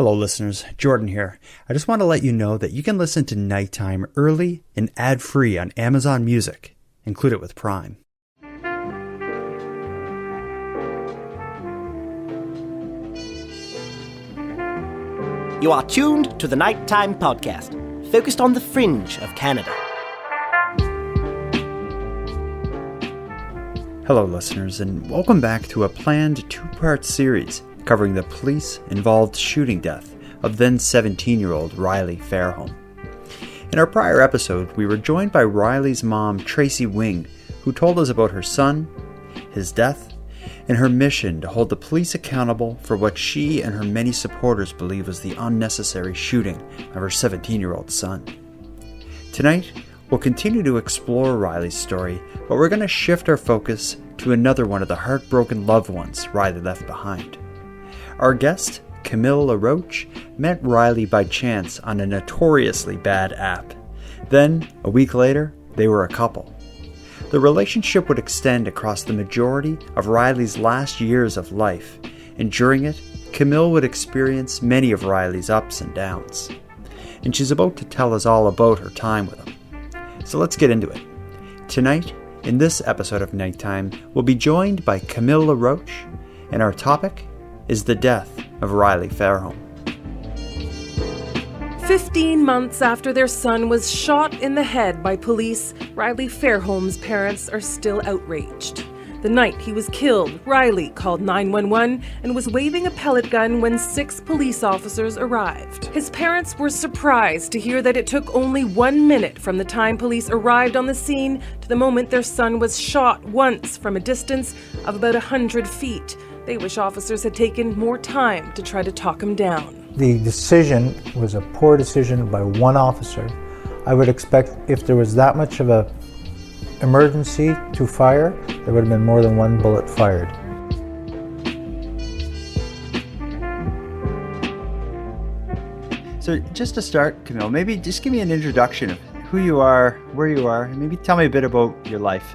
Hello listeners, Jordan here. I just want to let you know that you can listen to Nighttime early and ad-free on Amazon Music. Include it with Prime. You are tuned to the Nighttime Podcast, focused on the fringe of Canada. Hello listeners, and welcome back to a planned two-part series covering the police-involved shooting death of then 17-year-old Riley Fairholm. In our prior episode, we were joined by Riley's mom, Tracy Wing, who told us about her son, his death, and her mission to hold the police accountable for what she and her many supporters believe was the unnecessary shooting of her 17-year-old son. Tonight, we'll continue to explore Riley's story, but we're going to shift our focus to another one of the heartbroken loved ones Riley left behind. Our guest, Camille Larouche, met Riley by chance on a notoriously bad app. Then, a week later, they were a couple. The relationship would extend across the majority of Riley's last years of life, and during it, Camille would experience many of Riley's ups and downs. And she's about to tell us all about her time with him. So let's get into it. Tonight, in this episode of Nighttime, we'll be joined by Camille Larouche, and our topic is the death of Riley Fairholm. 15 months after their son was shot in the head by police, Riley Fairholm's parents are still outraged. The night he was killed, Riley called 911 and was waving a pellet gun when 6 police officers arrived. His parents were surprised to hear that it took only 1 minute from the time police arrived on the scene to the moment their son was shot once from a distance of about 100 feet. They wish officers had taken more time to try to talk him down. The decision was a poor decision by one officer. I would expect if there was that much of a emergency to fire, there would have been more than one bullet fired. So just to start, Camille, maybe just give me an introduction of who you are, where you are, and maybe tell me a bit about your life.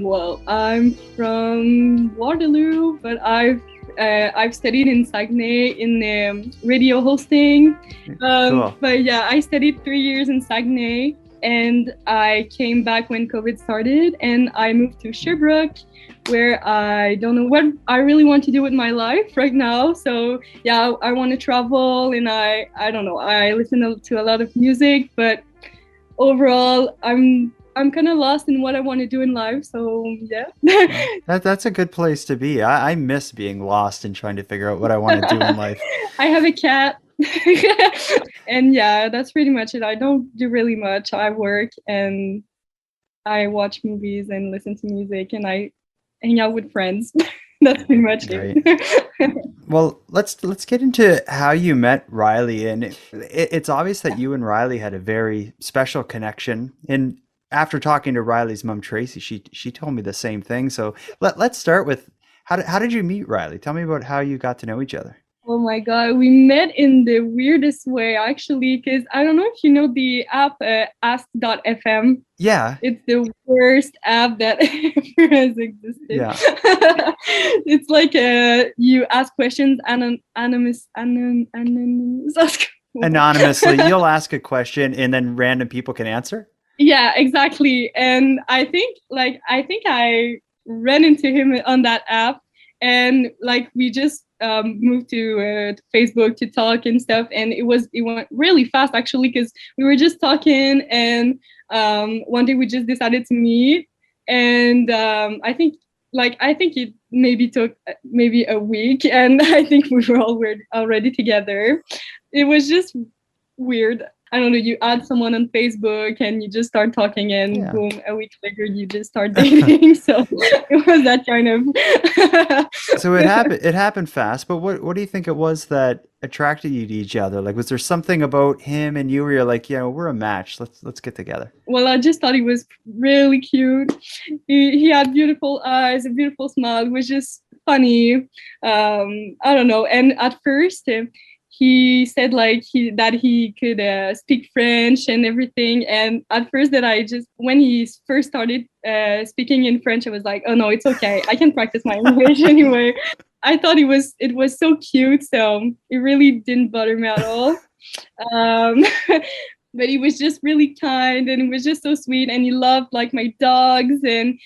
Well, I'm from Waterloo, but I've studied in Saguenay in radio hosting. Cool. But yeah, I studied 3 years in Saguenay, and I came back when COVID started, and I moved to Sherbrooke, where I don't know what I really want to do with my life right now. So yeah, I want to travel, and I don't know. I listen to a lot of music, but overall, I'm kind of lost in what I want to do in life, so yeah. That's a good place to be. I miss being lost and trying to figure out what I want to do in life. I have a cat, and yeah, that's pretty much it. I don't do really much. I work and I watch movies and listen to music, and I hang out with friends. That's pretty much it. Well, let's get into how you met Riley, and it's obvious that you and Riley had a very special connection. And after talking to Riley's mom, Tracy, she told me the same thing. So let's start with how did you meet Riley? Tell me about how you got to know each other. Oh my God, we met in the weirdest way, actually, because I don't know if you know the app Ask.fm. Yeah. It's the worst app that ever has existed. Yeah. It's like you ask questions Anonymously, you'll ask a question and then random people can answer? Yeah, exactly. And I think I ran into him on that app, and like we just moved to Facebook to talk and stuff, and it went really fast actually, because we were just talking, and one day we just decided to meet, and I think it maybe took maybe a week, and I think we were already together. It was just weird. I don't know, you add someone on Facebook and you just start talking, and boom, a week later you just start dating. So it was that kind of. So it happened fast, but what do you think it was that attracted you to each other? Like, was there something about him and you where you're like, yeah, we're a match, let's get together? Well, I just thought he was really cute. He had beautiful eyes, a beautiful smile. It was just funny. I don't know. And at first, he said like that he could speak French and everything. And at first when he first started speaking in French, I was like, oh no, it's okay. I can practice my English anyway. I thought it was so cute, so it really didn't bother me at all. Um, but he was just really kind, and it was just so sweet, and he loved like my dogs, and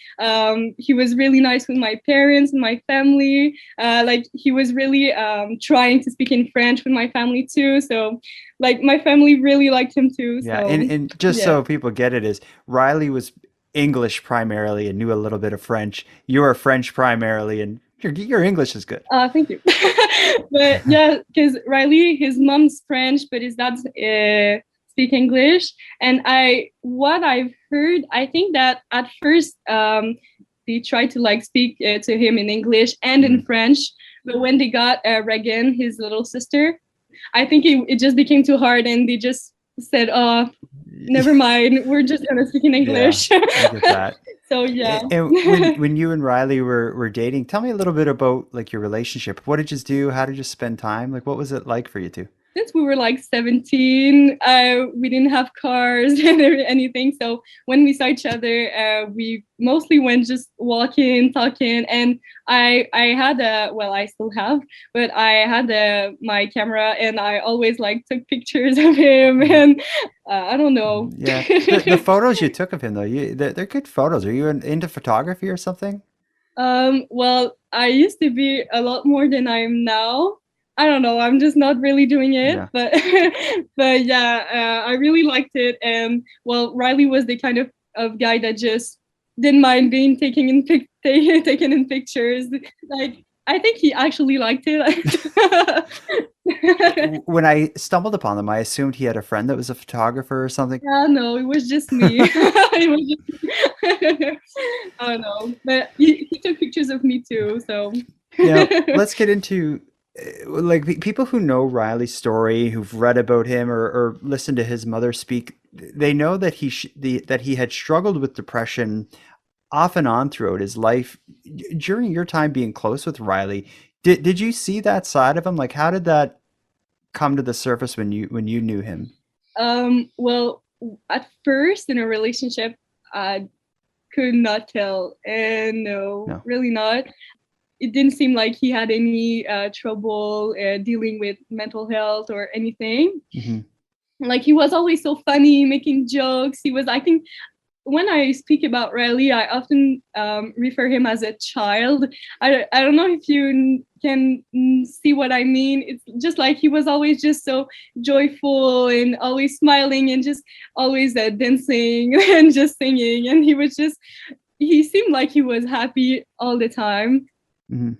he was really nice with my parents and my family. Like he was really trying to speak in French with my family too, so like my family really liked him too. Yeah, So and just yeah. so people get it, is Riley was English primarily and knew a little bit of French. You are French primarily, and your English is good. Thank you. But yeah, because Riley, his mom's French, but his dad's speak English. And what I've heard, I think that at first they tried to like speak to him in English and in French, but when they got Regan, his little sister, I think it just became too hard, and they just said, "Oh, never mind, we're just gonna speak in English." Yeah, I get that. So yeah. And when you and Riley were dating, tell me a little bit about like your relationship. What did you do? How did you spend time? Like, what was it like for you two? Since we were like 17, we didn't have cars and anything. So when we saw each other, we mostly went just walking, talking. And I had I still have, but I had my camera, and I always like took pictures of him. And I don't know. Yeah, the photos you took of him though, they're good photos. Are you into photography or something? Well, I used to be a lot more than I am now. I don't know. I'm just not really doing it, Yeah. but but yeah, I really liked it. And well, Riley was the kind of guy that just didn't mind being taken in pictures. Like I think he actually liked it. When I stumbled upon them, I assumed he had a friend that was a photographer or something. Yeah, no, it was just me. It was just, I don't know, but he took pictures of me too. So Now, let's get into like people who know Riley's story, who've read about him or listened to his mother speak. They know that that he had struggled with depression off and on throughout his life. During your time being close with Riley, did you see that side of him? Like, how did that come to the surface when you knew him? Well, at first in a relationship, I could not tell, and no, really not. It didn't seem like he had any trouble dealing with mental health or anything. Mm-hmm. Like he was always so funny, making jokes. He was, I think, when I speak about Riley, I often refer him as a child. I don't know if you can see what I mean. It's just like he was always just so joyful and always smiling and just always dancing and just singing. And he seemed like he was happy all the time. Mm-hmm.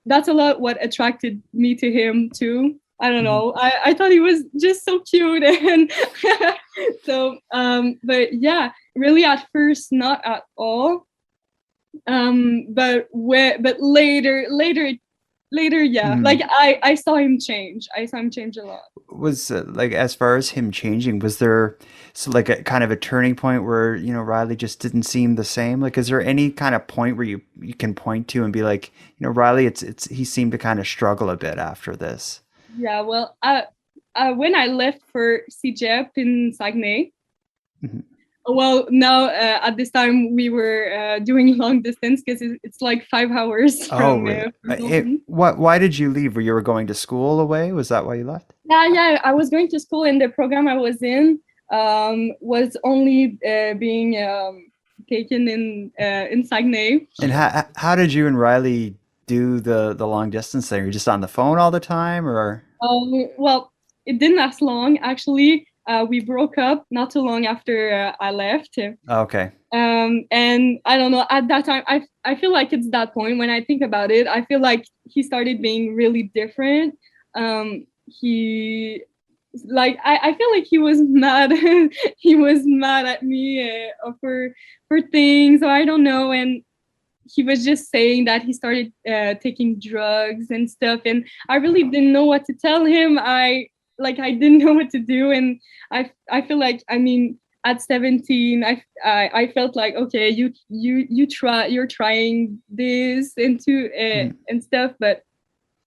That's a lot what attracted me to him too. I don't know. I thought he was just so cute, and so but yeah, really at first not at all. But later, yeah. Like I saw him change. I saw him change a lot. Was like, as far as him changing, was there like a kind of a turning point where Riley just didn't seem the same? Like, is there any kind of point where you can point to and be like, Riley, he seemed to kind of struggle a bit after this? Yeah, well, when I left for CJEP in Saguenay, well, now at this time we were doing long distance because it's like 5 hours from. Really? Why did you leave? You were going to school away? Was that why you left? Yeah, I was going to school, and the program I was in was only being taken in Saguenay. And how did you and Riley do the long distance there? You're just on the phone all the time, or? Well, it didn't last long actually. We broke up not too long after I left. Okay. And I don't know, at that time, I feel like it's that point when I think about it, I feel like he started being really different. He, like, I feel like he was mad. He was mad at me for things, or I don't know. And he was just saying that he started taking drugs and stuff. And I really didn't know what to tell him. I didn't know what to do. And I feel like, I mean, at 17, I felt like, okay, you're trying this and stuff, but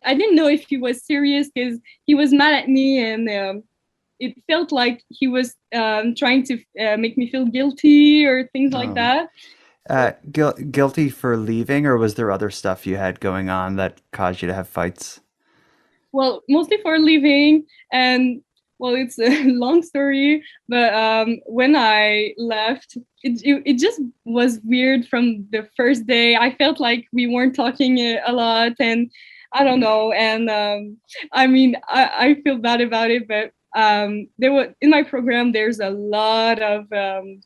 I didn't know if he was serious because he was mad at me, and it felt like he was trying to make me feel guilty or things like that. Guilty for leaving, or was there other stuff you had going on that caused you to have fights? Well, mostly for leaving, and well, it's a long story, but when I left, it just was weird from the first day. I felt like we weren't talking a lot, and I don't know. And I mean, I feel bad about it, but there was in my program. There's a lot of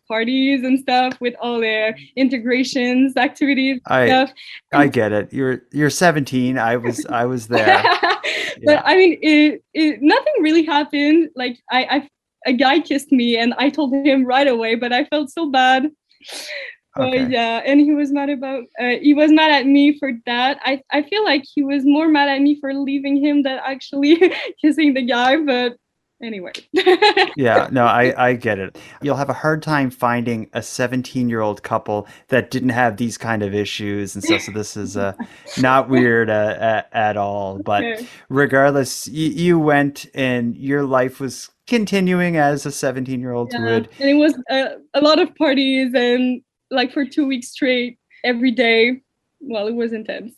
parties and stuff with all the integrations, activities, stuff. I get it. You're 17. I was there. But Yeah. I mean, nothing really happened. Like a guy kissed me, and I told him right away, but I felt so bad. Okay. Yeah, and he was mad at me for that. I feel like he was more mad at me for leaving him than actually kissing the guy. But anyway. Yeah, no, I get it. You'll have a hard time finding a 17-year-old couple that didn't have these kind of issues and stuff. So this is not weird at all. But Okay. regardless, you went and your life was continuing as a 17-year-old Yeah, would. and it was a lot of parties and like for 2 weeks straight, every day. Well, it was intense.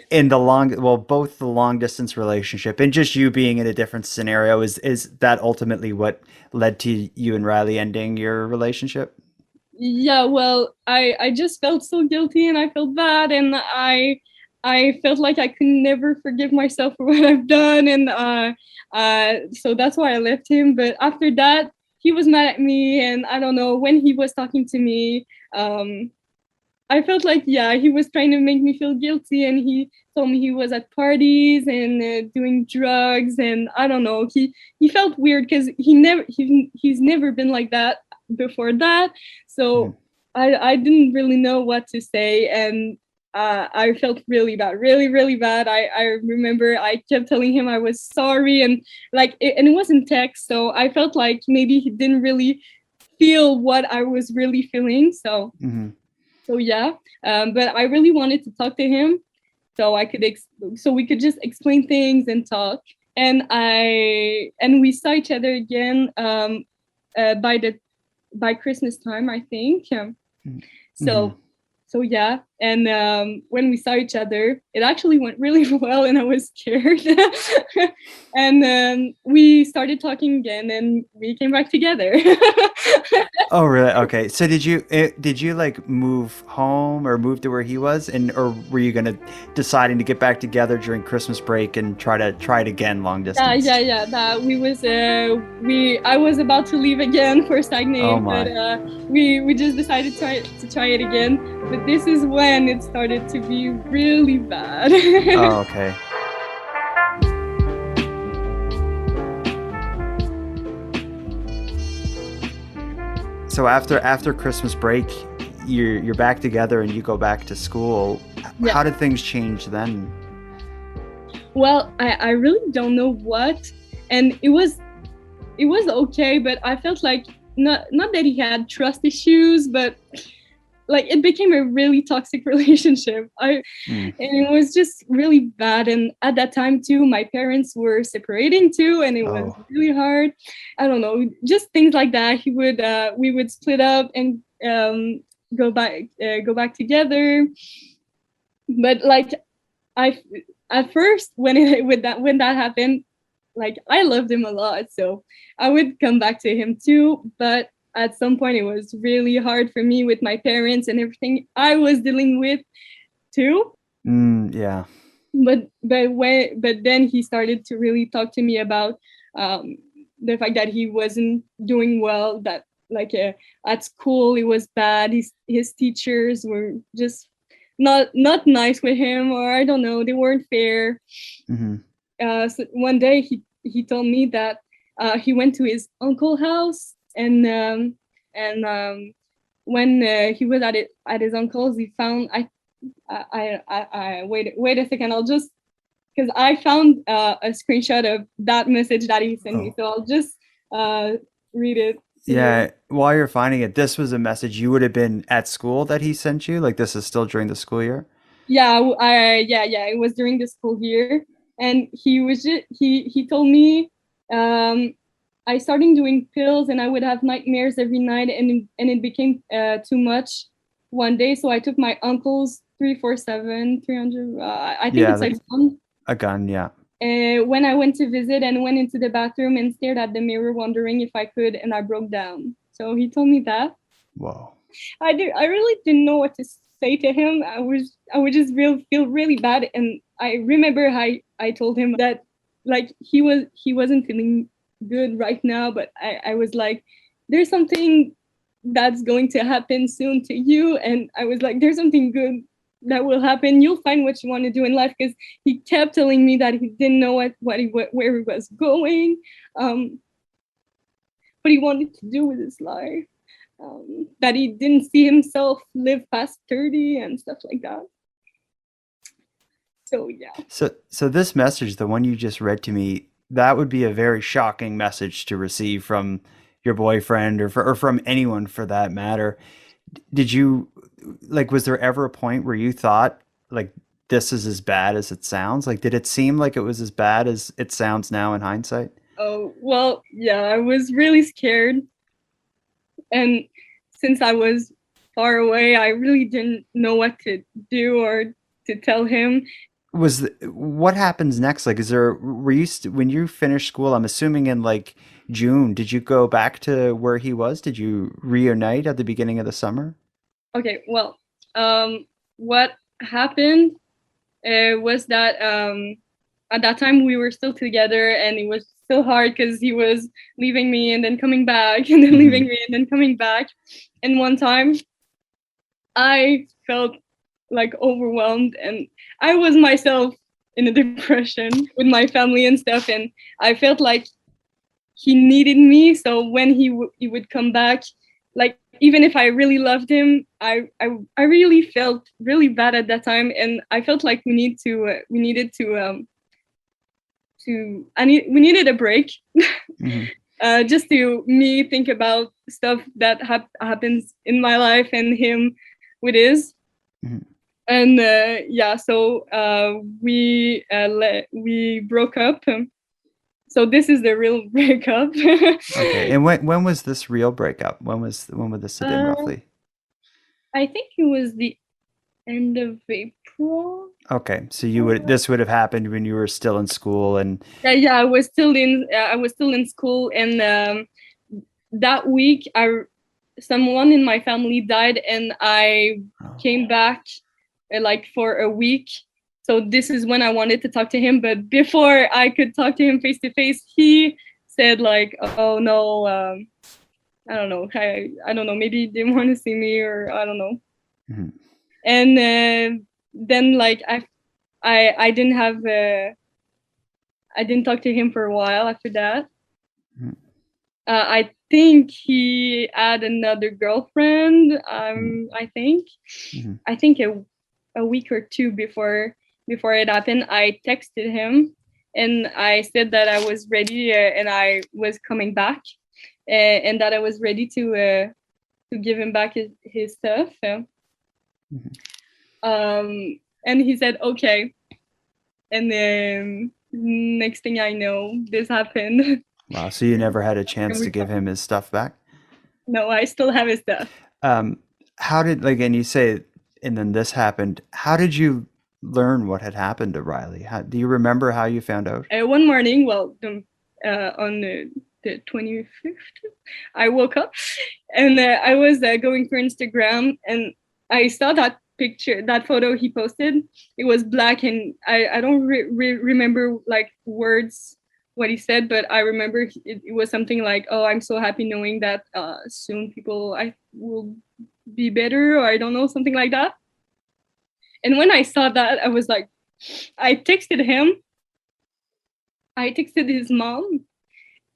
In both the long distance relationship and just you being in a different scenario, is that ultimately what led to you and Riley ending your relationship? Yeah, well, I just felt so guilty and I felt bad, and I felt like I could never forgive myself for what I've done, and so that's why I left him. But after that, he was mad at me, and I don't know, when he was talking to me, I felt like, yeah, he was trying to make me feel guilty, and he told me he was at parties and doing drugs, and I don't know, he felt weird because he's never been like that before that. So I didn't really know what to say, and I felt really bad, really, really bad. I remember I kept telling him I was sorry, and and it wasn't text, so I felt like maybe he didn't really feel what I was really feeling. So yeah, but I really wanted to talk to him, so so we could just explain things and talk. And we saw each other again by Christmas time, I think. So yeah, and when we saw each other, it actually went really well, and I was scared. And we started talking again, and we came back together. Oh, really? Okay. So did you like move home or move to where he was, or were you deciding to get back together during Christmas break and try it again long distance? Yeah. That I was about to leave again for Saguenay, Oh my. but we just decided to try it again. But this is when it started to be really bad. Oh, okay. So after Christmas break, you're back together and you go back to school. Yeah. How did things change then? Well, I really don't know what, and it was okay, but I felt like not that he had trust issues, but like it became a really toxic relationship. And it was just really bad. And at that time too, my parents were separating too, and it was really hard. I don't know, just things like that. We would split up and go back together. But like at first when that happened, like I loved him a lot, so I would come back to him too. But at some point it was really hard for me with my parents and everything I was dealing with too. Yeah. But then he started to really talk to me about the fact that he wasn't doing well, that like at school it was bad. His teachers were just not nice with him, or I don't know, they weren't fair. So one day he told me that he went to his uncle's house, and when he was at his uncle's, he found I wait a second, I'll just, because I found a screenshot of that message that he sent me, so I'll just read it. Yeah, while you're finding it, this was a message you would have been at school that he sent you? Like this is still during the school year? Yeah, it was during the school year, and he was just he told me I started doing pills, and I would have nightmares every night, and it became too much one day. So I took my uncle's 347 300. I think Yeah, it's like one. a gun. Yeah. When I went to visit and went into the bathroom and stared at the mirror, wondering if I could, and I broke down. So he told me that. Whoa. I really didn't know what to say to him. I would just feel really bad, and I remember I told him that like he wasn't feeling good right now, but I was like, there's something that's going to happen soon to you, and I was like, there's something good that will happen. You'll find what you want to do in life, because he kept telling me that he didn't know where he was going, what he wanted to do with his life, that he didn't see himself live past 30 and stuff like that. So yeah. So this message, the one you just read to me, that would be a very shocking message to receive from your boyfriend, or from anyone for that matter. Did you, like, was there ever a point where you thought, like, this is as bad as it sounds? Like, did it seem like it was as bad as it sounds now in hindsight? Oh, well, yeah, I was really scared. And since I was far away, I really didn't know what to do or to tell him. What happens next? Like, were you, when you finished school, I'm assuming in like June, did you go back to where he was? Did you reunite at the beginning of the summer? Okay, well, what happened was that at that time we were still together, and it was still hard because he was leaving me and then coming back, and then leaving me and then coming back. And one time I felt like overwhelmed, and I was myself in a depression with my family and stuff, and I felt like he needed me. So when he would come back, like, even if I really loved him, I really felt really bad at that time, and I felt like we needed a break. Just to me think about stuff that happens in my life and him with his. And yeah, so we broke up. So this is the real breakup. Okay. And when was this real breakup? When would this have been roughly? I think it was the end of April. Okay, so this would have happened when you were still in school, and yeah, I was still in school, and that week someone in my family died, and I came back like for a week. So this is when I wanted to talk to him, but before I could talk to him face to face, he said like, "Oh no, I don't know, I don't know, maybe he didn't want to see me, or I don't know." And then like I didn't talk to him for a while after that. I think he had another girlfriend. I think a week or two before it happened, I texted him and I said that I was ready, and I was coming back, and that I was ready to give him back his stuff. And he said okay, and then next thing I know, this happened. Wow, so you never had a chance to give him his stuff back? No, I still have his stuff. How did, like, and you say, and then this happened, how did you learn what had happened to Riley? Do you remember how you found out? One morning, well, on the 25th, I woke up, and I was going through Instagram, and I saw that picture, that photo he posted. It was black, and I don't remember like words what he said, but I remember it was something like, "Oh, I'm so happy knowing that soon I will be better," or I don't know, something like that. And when I saw that, I was like, I texted him, I texted his mom,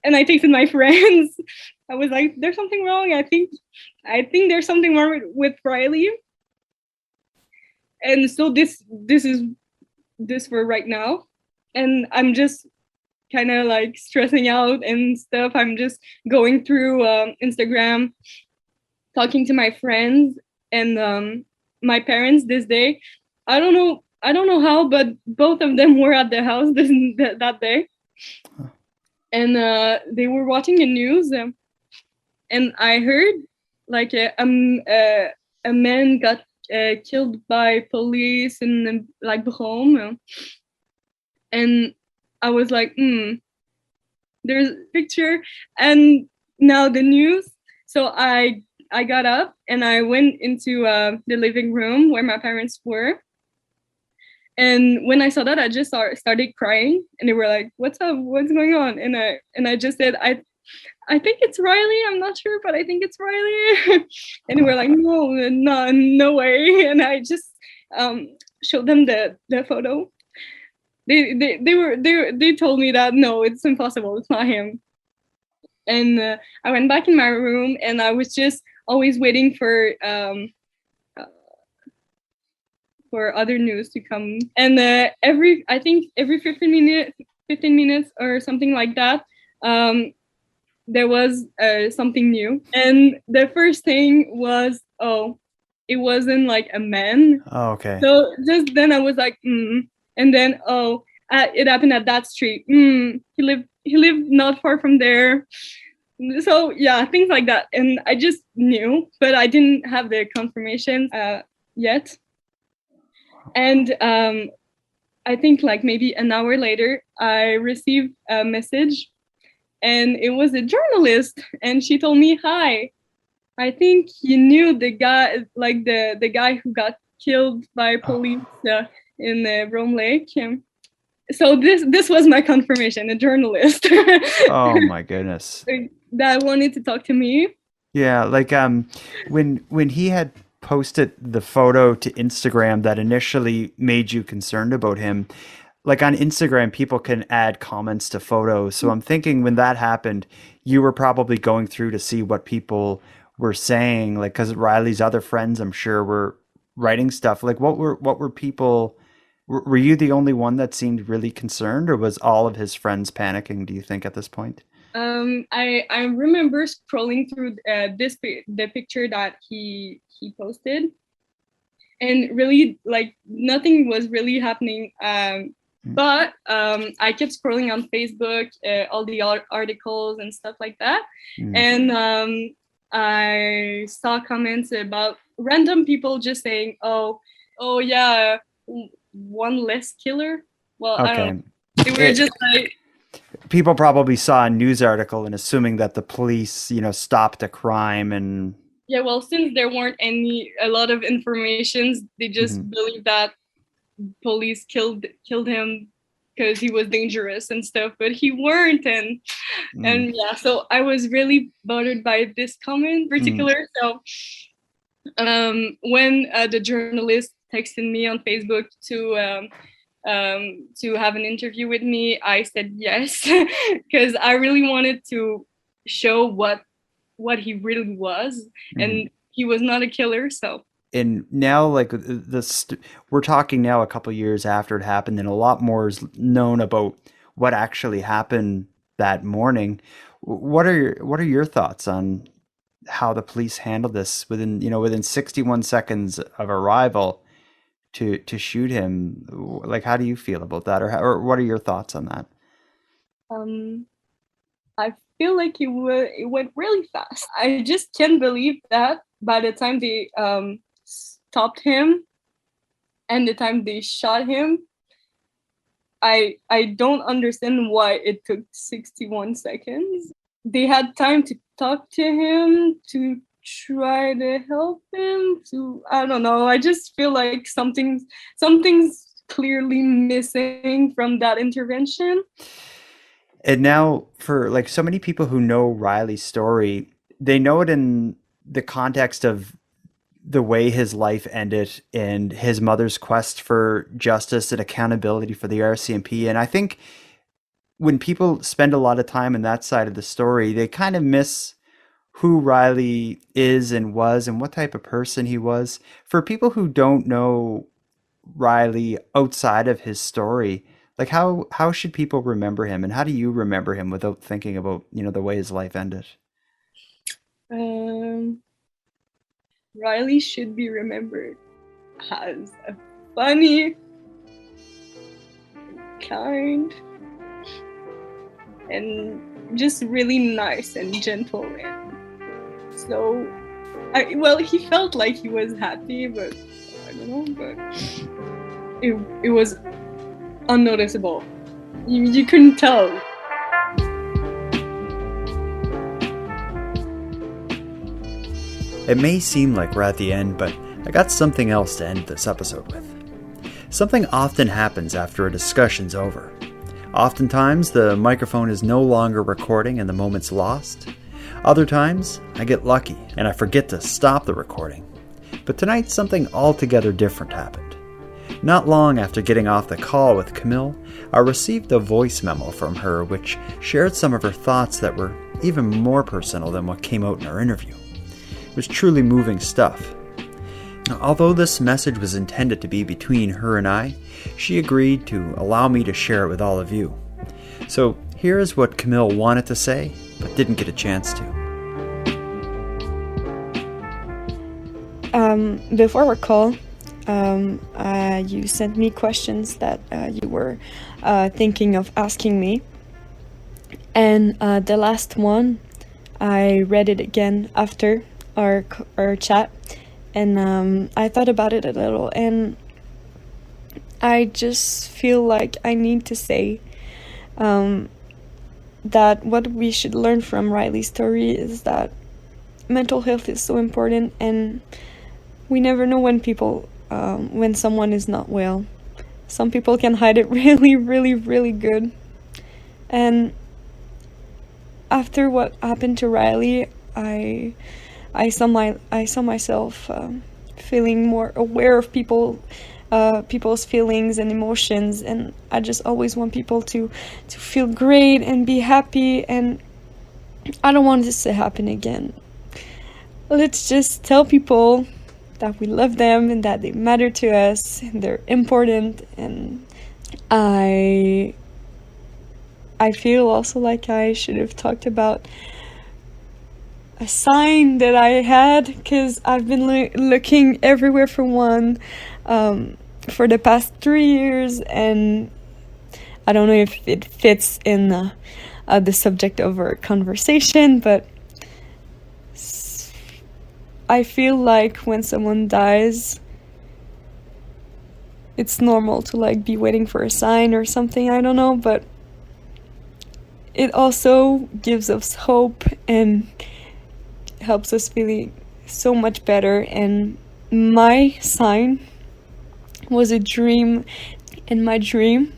and I texted my friends. I was like, "There's something wrong. I think there's something wrong with Riley." And so this is for right now, and I'm just kind of like stressing out and stuff. I'm just going through Instagram, talking to my friends and my parents this day. I don't know how, but both of them were at the house that day. and they were watching the news, and I heard like a man got killed by police in like Brome, and I was like, there's a picture, and now the news. So I got up and I went into the living room where my parents were. And when I saw that, I just started crying, and they were like, "What's up? What's going on?" And I just said, I think it's Riley. I'm not sure, but I think it's Riley." And they were like, "No, no way." And I just showed them the photo. They told me that no, it's impossible. It's not him. And I went back in my room, and I was just always waiting for other news to come. And I think every 15 minutes or something like that, there was something new. And the first thing was, it wasn't like a man. Oh, okay. So just then I was like, and then it happened at that street. He lived not far from there. So yeah, things like that. And I just knew, but I didn't have the confirmation yet. And I think like maybe an hour later, I received a message, and it was a journalist, and she told me, "Hi, I think you knew the guy, like the guy who got killed by police in Brome Lake." So this was my confirmation, a journalist. Oh my goodness. That wanted to talk to me. Yeah, like when he had posted the photo to Instagram that initially made you concerned about him, like on Instagram, people can add comments to photos. So I'm thinking when that happened, you were probably going through to see what people were saying, like, because Riley's other friends, I'm sure, were writing stuff. Like, what were people? Were you the only one that seemed really concerned, or was all of his friends panicking, do you think, at this point? I remember scrolling through the picture that he posted, and really like nothing was really happening. But I kept scrolling on Facebook, all the articles and stuff like that, and I saw comments about random people just saying, "Oh yeah, one less killer." Well, Okay. I don't know. They were just like, people probably saw a news article and assuming that the police, stopped a crime and. Yeah, well, since there weren't a lot of informations, they just believed that police killed him because he was dangerous and stuff, but he weren't. And yeah, so I was really bothered by this comment in particular. So when the journalist texted me on Facebook to have an interview with me, I said yes, because I really wanted to show what he really was, and he was not a killer. So, and now, like we're talking now a couple years after it happened, and a lot more is known about what actually happened that morning. What are your thoughts on how the police handled this within 61 seconds of arrival to shoot him? Like, how do you feel about that, or what are your thoughts on that? I feel like it went really fast. I just can't believe that by the time they stopped him and the time they shot him, I don't understand why it took 61 seconds. They had time to talk to him, to try to help him, I don't know. I just feel like something's clearly missing from that intervention. And now, for like so many people who know Riley's story, they know it in the context of the way his life ended and his mother's quest for justice and accountability for the RCMP. And I think when people spend a lot of time in that side of the story, they kind of miss who Riley is and was and what type of person he was. For people who don't know Riley outside of his story, like how should people remember him, and how do you remember him without thinking about the way his life ended? Riley should be remembered as a funny, kind, and just really nice and gentle. And so, he felt like he was happy, but I don't know, but it was unnoticeable. You couldn't tell. It may seem like we're at the end, but I got something else to end this episode with. Something often happens after a discussion's over. Oftentimes, the microphone is no longer recording and the moment's lost. Other times, I get lucky and I forget to stop the recording. But tonight, something altogether different happened. Not long after getting off the call with Camille, I received a voice memo from her which shared some of her thoughts that were even more personal than what came out in our interview. It was truly moving stuff. Although this message was intended to be between her and I, she agreed to allow me to share it with all of you. So here is what Camille wanted to say, but didn't get a chance to. Before our call, you sent me questions that you were thinking of asking me. And the last one, I read it again after our chat, and I thought about it a little, and I just feel like I need to say that what we should learn from Riley's story is that mental health is so important, and we never know when someone is not well. Some people can hide it really, really, really good. And after what happened to Riley, I saw myself feeling more aware of people's feelings and emotions, and I just always want people to feel great and be happy, and I don't want this to happen again. Let's just tell people that we love them and that they matter to us and they're important. And I feel also like I should have talked about a sign that I had, because I've been looking everywhere for one for the past 3 years, and I don't know if it fits in the subject of our conversation, but I feel like when someone dies, it's normal to be waiting for a sign or something, I don't know, but it also gives us hope and helps us feeling so much better. And my sign was a dream, and my dream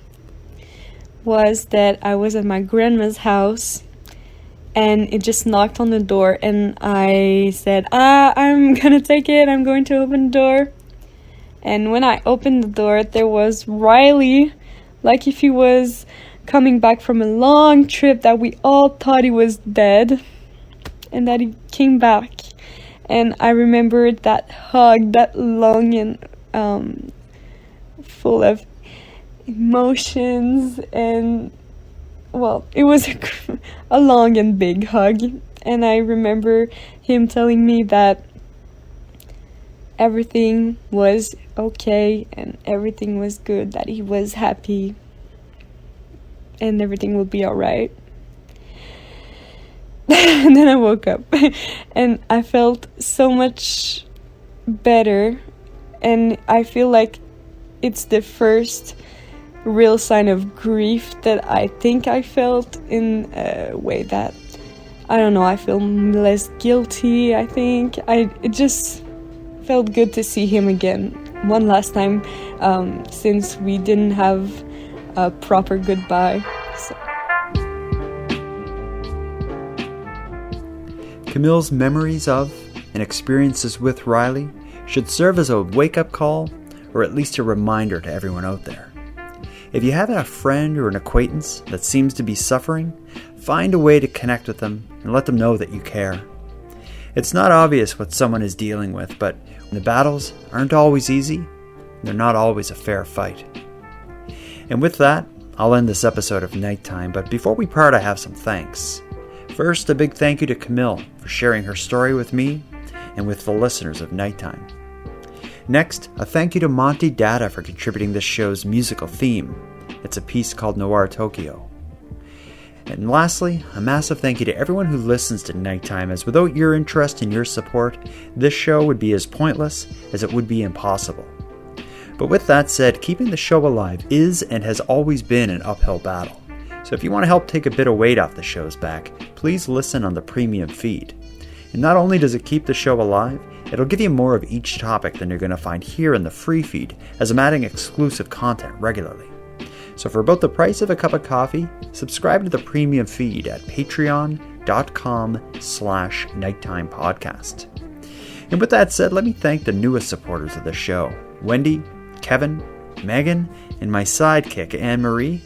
was that I was at my grandma's house and it just knocked on the door, and I said, I'm gonna take it, I'm going to open the door. And when I opened the door, there was Riley, like if he was coming back from a long trip that we all thought he was dead, and that he came back. And I remembered that hug, that long and full of emotions, and well, it was a long and big hug. And I remember him telling me that everything was okay and everything was good, that he was happy and everything would be alright. And then I woke up and I felt so much better, and I feel like it's the first real sign of grief that I think I felt, in a way that, I don't know, I feel less guilty, I think. It just felt good to see him again one last time, since we didn't have a proper goodbye. So. Camille's memories of and experiences with Riley should serve as a wake-up call, or at least a reminder to everyone out there. If you have a friend or an acquaintance that seems to be suffering, find a way to connect with them and let them know that you care. It's not obvious what someone is dealing with, but the battles aren't always easy, they're not always a fair fight. And with that, I'll end this episode of Nighttime, but before we part, I have some thanks. First, a big thank you to Camille for sharing her story with me and with the listeners of Nighttime. Next, a thank you to Monty Datta for contributing this show's musical theme. It's a piece called Noir Tokyo. And lastly, a massive thank you to everyone who listens to Nighttime, as without your interest and your support, this show would be as pointless as it would be impossible. But with that said, keeping the show alive is and has always been an uphill battle. So if you want to help take a bit of weight off the show's back, please listen on the premium feed. And not only does it keep the show alive, it'll give you more of each topic than you're going to find here in the free feed, as I'm adding exclusive content regularly. So for about the price of a cup of coffee, subscribe to the premium feed at patreon.com/nighttimepodcast. And with that said, let me thank the newest supporters of the show: Wendy, Kevin, Megan, and my sidekick, Anne-Marie.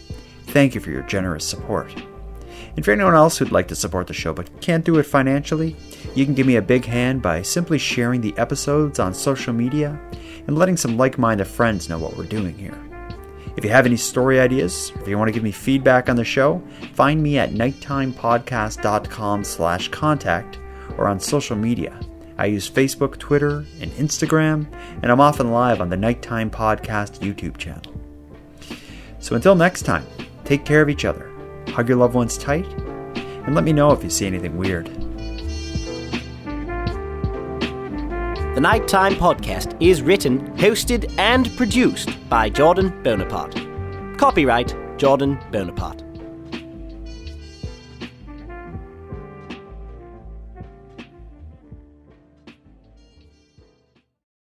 Thank you for your generous support. And for anyone else who'd like to support the show but can't do it financially, you can give me a big hand by simply sharing the episodes on social media and letting some like-minded friends know what we're doing here. If you have any story ideas, or if you want to give me feedback on the show, find me at nighttimepodcast.com/contact or on social media. I use Facebook, Twitter, and Instagram, and I'm often live on the Nighttime Podcast YouTube channel. So until next time, take care of each other, hug your loved ones tight, and let me know if you see anything weird. The Nighttime Podcast is written, hosted, and produced by Jordan Bonaparte. Copyright Jordan Bonaparte.